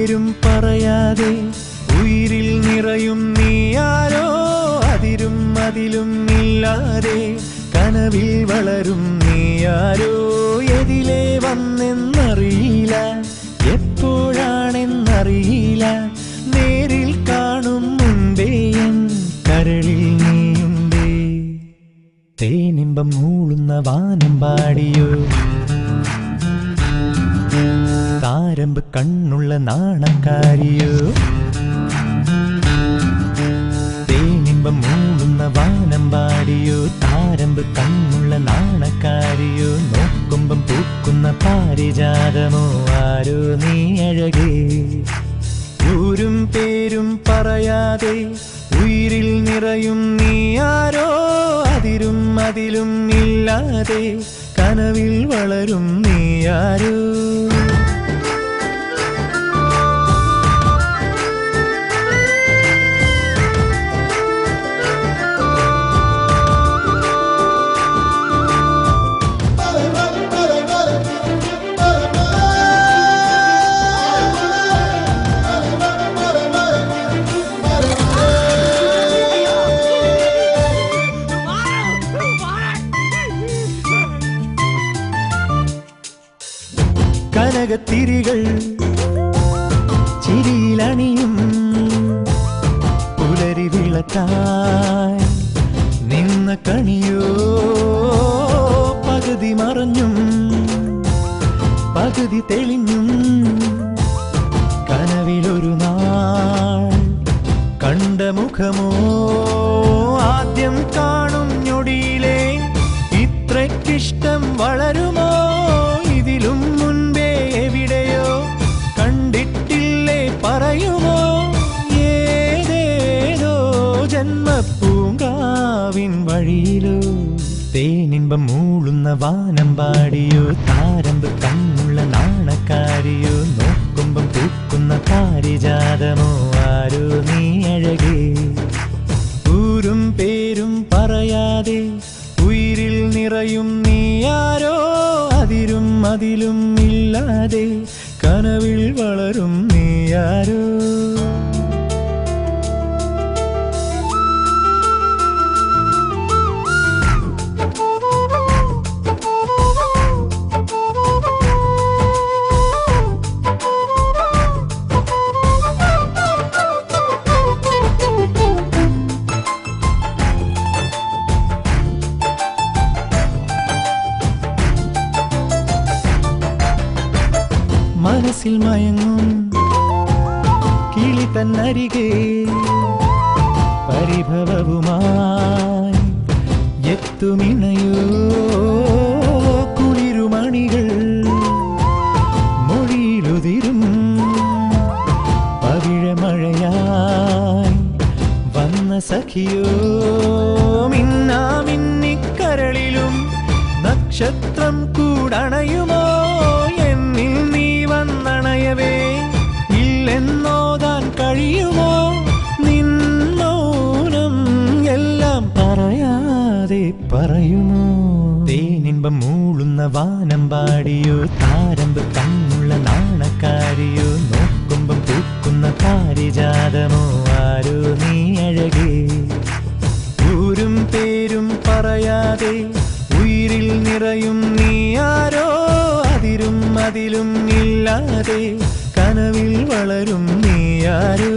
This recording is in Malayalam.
പേരും പറയാതെ ഉയിരിൽ നിറയും നീയാരോ അതിരും അതിലും ഇല്ലാതെ കനവിൽ വളരും നീയാരോ എതിലേ വന്നെന്നറിയില്ല എപ്പോഴാണെന്നറിയില്ല നേരിൽ കാണും മുൻപേ എൻ കരളിൽ നീയുണ്ടേ തേനിമ്പം മൂളുന്ന വാനം പാടിയോ താരമ്പ് കണ്ണുള്ള നാണക്കാരിയോ തേനിമ്പം മൂളുന്ന വാനം പാടിയോ താരമ്പ് കണ്ണുള്ള നാണക്കാരിയോ നോക്കുമ്പം പൂക്കുന്ന പാരിജാതമോ ആരോ നീ അഴകേ ൂരും പേരും പറയാതെ ഉയിരിൽ നിറയും നീയാരോ അതിരും അതിലും ഇല്ലാതെ കനവിൽ വളരും നീയാരോ കനകത്തിരികൾ ചിരിയിലണിയും പുലരി വിളക്കായി നിന്ന കണിയോ പകുതി മറഞ്ഞും പകുതി തെളിഞ്ഞും കനവിലൊരു നാൾ കണ്ട മുഖമോ ആദ്യം കാണും ഞൊടിയിലെ ഇത്രയ്ക്കിഷ്ടം വളരുമോ ഇതിലും മുൻപേ എവിടെയോ കണ്ടിട്ടില്ലേ പറയുമോ ഏതേതോ ജന്മപ്പൂങ്കാവിൻ വഴിയിലോ തേനിമ്പം മൂളുന്ന വാനം പാടിയോ താരമ്പ് കണ്ണുള്ള നാണക്കാരിയോ നോക്കുമ്പം പൂക്കുന്ന പാരിജാതമോ ആരോ നീ അഴകേ ൂരും പേരും പറയാതെ ഉയിരിൽ നിറയും നീയാരോ അതിരും അതിലും ഇല്ലാതെ കനവിൽ വളരും നീയാരോ മനസ്സിൽ മയങ്ങും കിളി തന്നരികെ പരിഭവവുമായി എത്തുമിണയോ കുളിരുമണികൾ മൊഴിയിലുതിരും പവിഴമഴയായി വന്ന സഖിയോ മിന്നാമിന്നിക്കരളിലും നക്ഷത്രം കൂടണയുമോ എന്നിൽ നീ വന്നണയവേ ഇല്ലെന്നോതാൻ കഴിയുമോ നിൻ മൗനം എല്ലാം പറയാതെ പറയുമോ തേനിമ്പം മൂളുന്ന വാനം പാടിയോ താരമ്പ് കണ്ണുള്ള നാണക്കാരിയോ നോക്കുമ്പം പൂക്കുന്ന പാരിജാതമോ ആരോ നീ അഴകേ ൂരും പേരും പറയാതെ ഉയിരിൽ നിറയും നീയാരോ അതിരും അതിലും ഇല്ലാതെ കനവിൽ വളരും നീയാരോ